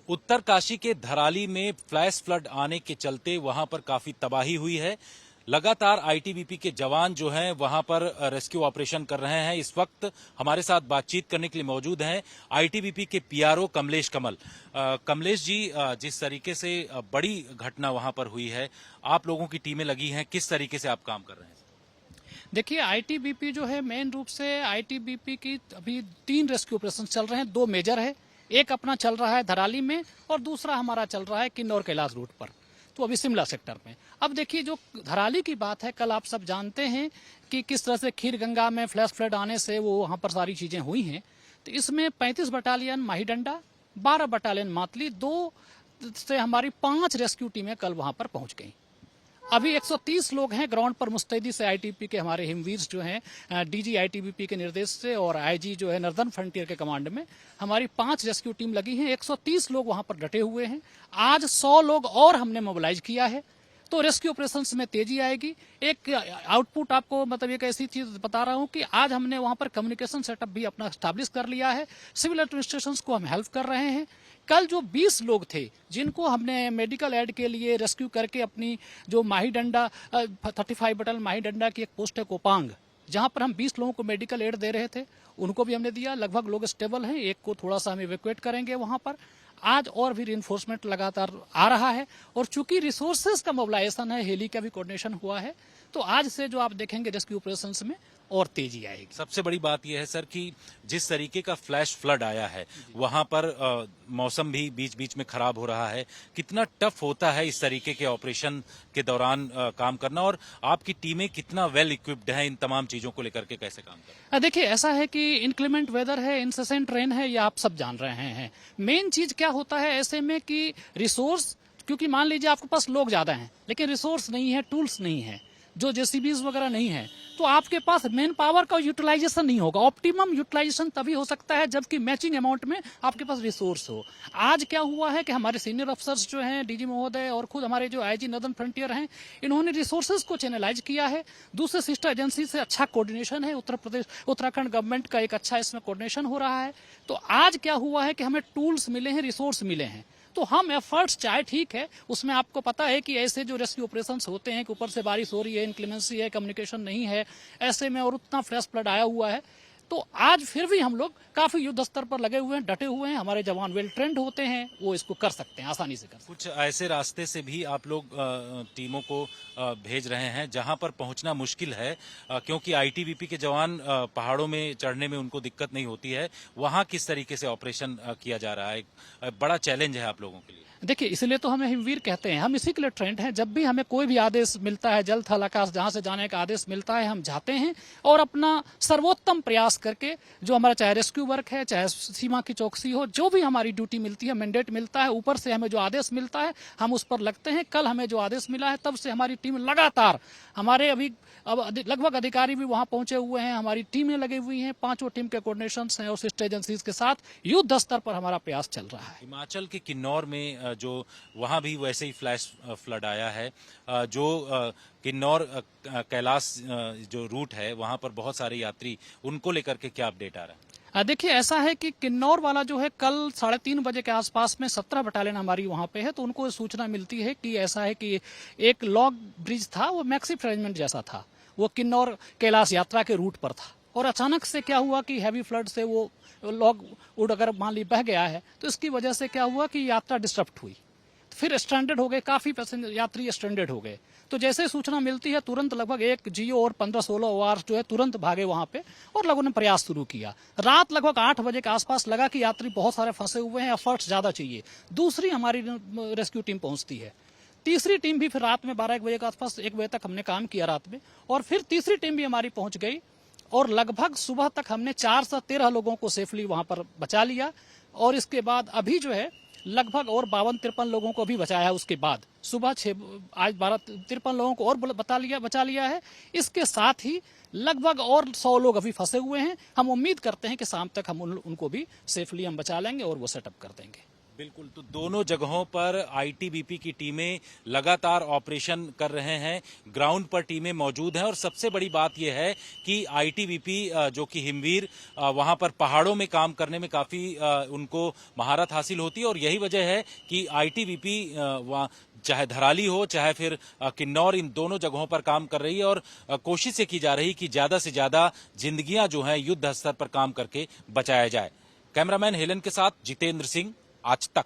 उत्तरकाशी के धराली में flash flood आने के चलते वहां पर काफी तबाही हुई है। लगातार आईटीबीपी के जवान जो हैं वहां पर रेस्क्यू ऑपरेशन कर रहे हैं। इस वक्त हमारे साथ बातचीत करने के लिए मौजूद हैं आईटीबीपी के पीआरओ कमलेश कमल। कमलेश जी, जिस तरीके से बड़ी घटना वहां पर हुई है, आप लोगों की टीमें लगी हैं, किस तरीके से आप काम कर रहे हैं? देखिए, आईटीबीपी जो है मेन रूप से आईटीबीपी की अभी 3 रेस्क्यू ऑपरेशन चल रहे हैं। 2 मेजर है, एक अपना चल रहा है धराली में और दूसरा हमारा चल रहा है किन्नौर कैलाश रूट पर, तो अभी शिमला सेक्टर में। अब देखिए, जो धराली की बात है, कल आप सब जानते हैं कि किस तरह से खीर गंगा में फ्लैश फ्लड आने से वो वहां पर सारी चीजें हुई हैं। तो इसमें 35 बटालियन माहीडंडा, 12 बटालियन मातली, 2 से हमारी 5 रेस्क्यू टीमें कल वहां पर पहुंच गई। अभी 130 लोग हैं ग्राउंड पर मुस्तैदी से। आईटीबीपी के हमारे हिमवीर जो हैं डीजी आईटीबीपी के निर्देश से और आईजी जो है नॉर्दर्न फ्रंटियर के कमांड में हमारी 5 रेस्क्यू टीम लगी हैं। 130 लोग वहां पर डटे हुए हैं। आज 100 लोग और हमने मोबिलाइज किया है, तो रेस्क्यू ऑपरेशंस में तेजी आएगी। एक आउटपुट आपको मतलब एक ऐसी चीज बता रहा हूं कि आज हमने वहां पर कम्युनिकेशन सेटअप भी अपना स्टैब्लिश कर लिया है। सिविल एडमिनिस्ट्रेशंस को हम हेल्प कर रहे हैं। कल जो 20 लोग थे जिनको हमने मेडिकल एड के लिए रेस्क्यू करके अपनी जो माहीडंडा 35 बटालियन माहीडंडा की एक पोस्ट है कोपांग, जहां पर हम 20 लोगों को मेडिकल एड दे रहे थे, उनको भी हमने दिया। लगभग लोग स्टेबल हैं। एक को थोड़ा सा हम इवैक्यूएट करेंगे वहां पर। आज और भी रिइंफोर्समेंट लगातार आ रहा है और चूंकि रिसोर्सेज का मोबिलाइजेशन है, हेली का भी कोऑर्डिनेशन हुआ है, तो आज से जो आप देखेंगे रेस्क्यू ऑपरेशंस में और तेजी आएगी। सबसे बड़ी बात यह है सर कि जिस तरीके का फ्लैश फ्लड आया है वहां पर मौसम भी बीच बीच में खराब हो रहा है। कितना टफ होता है इस तरीके के ऑपरेशन के दौरान काम करना, और आपकी टीमें कितना वेल इक्विप्ड है इन तमाम चीजों को लेकर के कैसे काम कर रही? देखिए, ऐसा है कि इनक्लीमेंट वेदर है, इंसेसेंट रेन है, ये आप सब जान रहे हैं। मेन चीज क्या होता है ऐसे में कि रिसोर्स, क्योंकि मान लीजिए आपके पास लोग ज्यादा हैं लेकिन रिसोर्स नहीं है, टूल्स नहीं है, जो जेसीबीज वगैरह नहीं है, तो आपके पास मेन पावर का यूटिलाइजेशन नहीं होगा। ऑप्टिमम यूटिलाइजेशन तभी हो सकता है जबकि मैचिंग अमाउंट में आपके पास रिसोर्स हो। आज क्या हुआ है कि हमारे सीनियर अफसर्स जो हैं, डीजी महोदय और खुद हमारे जो आईजी नॉर्दर्न फ्रंटियर हैं, इन्होंने रिसोर्सेज को चैनलाइज किया है। दूसरे सिस्टर एजेंसी से अच्छा कोऑर्डिनेशन है। उत्तराखंड गवर्नमेंट का एक अच्छा इसमें कोऑर्डिनेशन हो रहा है। तो आज क्या हुआ है कि हमें टूल्स मिले हैं, रिसोर्स मिले हैं, तो हम एफर्ट्स चाहे ठीक है, उसमें आपको पता है कि ऐसे जो रेस्क्यू ऑपरेशंस होते हैं कि ऊपर से बारिश हो रही है, इनक्लेमेंसी है, कम्युनिकेशन नहीं है, ऐसे में और उतना फ्लैश फ्लड आया हुआ है, तो आज फिर भी हम लोग काफी युद्ध स्तर पर लगे हुए हैं, डटे हुए हैं। हमारे जवान वेल ट्रेंड होते हैं, वो इसको कर सकते हैं, आसानी से कर सकते हैं। कुछ ऐसे रास्ते से भी आप लोग टीमों को भेज रहे हैं जहां पर पहुंचना मुश्किल है, क्योंकि आईटीबीपी के जवान पहाड़ों में चढ़ने में उनको दिक्कत नहीं होती है। वहां किस तरीके से ऑपरेशन किया जा रहा है? बड़ा चैलेंज है आप लोगों के लिए। देखिए, इसलिए तो हमें हिमवीर कहते हैं, हम इसी के लिए ट्रेंड हैं। जब भी हमें कोई भी आदेश मिलता है, जल थल आकाश जहां से जाने का आदेश मिलता है, हम जाते हैं और अपना सर्वोत्तम प्रयास करके, जो हमारा चाहे रेस्क्यू वर्क है, चाहे सीमा की चौकसी हो, जो भी हमारी ड्यूटी मिलती है, मैंडेट मिलता है, ऊपर से हमें जो आदेश मिलता है हम उस पर लगते हैं। कल हमें जो आदेश मिला है तब से हमारी टीम लगातार, हमारे अभी अब लगभग अधिकारी भी वहां पहुंचे हुए हैं, हमारी टीमें लगी हुई हैं, 5 टीम के कोऑर्डिनेशन हैं और सिस्टर एजेंसीज के साथ युद्ध स्तर पर हमारा प्रयास चल रहा है। हिमाचल के किन्नौर में जो वहां भी वैसे ही फ्लैश फ्लड आया है, जो किन्नौर कैलाश जो रूट है वहां पर बहुत सारे यात्री, उनको लेकर के क्या अपडेट आ रहा है? देखिए, ऐसा है कि किन्नौर वाला जो है कल 3:30 बजे के आसपास में 17 बटालियन हमारी वहां पे है, तो उनको सूचना मिलती है कि ऐसा है कि एक लॉग ब्रिज था, वो मैक्सिफ अरेंजमेंट जैसा था, वो किन्नौर कैलाश यात्रा के रूट पर था, और अचानक से क्या हुआ कि हैवी फ्लड से वो लॉग वुड अगर मान ली बह गया है, तो इसकी वजह से क्या हुआ कि यात्रा डिस्टर्ब हुई, फिर स्ट्रैंडेड हो गए, काफी पैसेंजर यात्री स्ट्रैंडेड हो गए। तो जैसे सूचना मिलती है तुरंत लगभग एक जियो और 15-16 OR जो है तुरंत भागे वहां पे और लोगों ने प्रयास शुरू किया। रात लगभग 8 बजे के आसपास लगा कि यात्री बहुत सारे फंसे हुए हैं, एफर्ट्स ज्यादा चाहिए। दूसरी हमारी रेस्क्यू टीम पहुंचती है, तीसरी टीम भी फिर रात में 12-1 बजे के आसपास, 1 बजे तक हमने काम किया रात में, और फिर तीसरी टीम भी हमारी पहुंच गई और लगभग सुबह तक हमने 4 से 13 लोगों को सेफली वहां पर बचा लिया। और इसके बाद अभी जो है लगभग और 52-53 लोगों को भी बचाया है। उसके बाद सुबह 6 आज 12-53 लोगों को और बचा लिया है। इसके साथ ही लगभग और 100 लोग अभी फंसे हुए हैं। हम उम्मीद करते हैं कि शाम तक हम उनको भी सेफली हम बचा लेंगे और वो सेटअप कर देंगे। बिल्कुल, तो दोनों जगहों पर आईटीबीपी की टीमें लगातार ऑपरेशन कर रहे हैं, ग्राउंड पर टीमें मौजूद हैं और सबसे बड़ी बात यह है कि आईटीबीपी जो कि हिमवीर वहां पर पहाड़ों में काम करने में काफी उनको महारत हासिल होती है और यही वजह है कि आईटीबीपी वहां चाहे धराली हो चाहे फिर किन्नौर, इन दोनों जगहों पर काम कर रही है और कोशिश ये की जा रही कि ज्यादा से ज्यादा जिंदगियां जो हैं युद्ध स्तर पर काम करके बचाया जाए। कैमरामैन हेलन के साथ जितेंद्र सिंह, आज तक।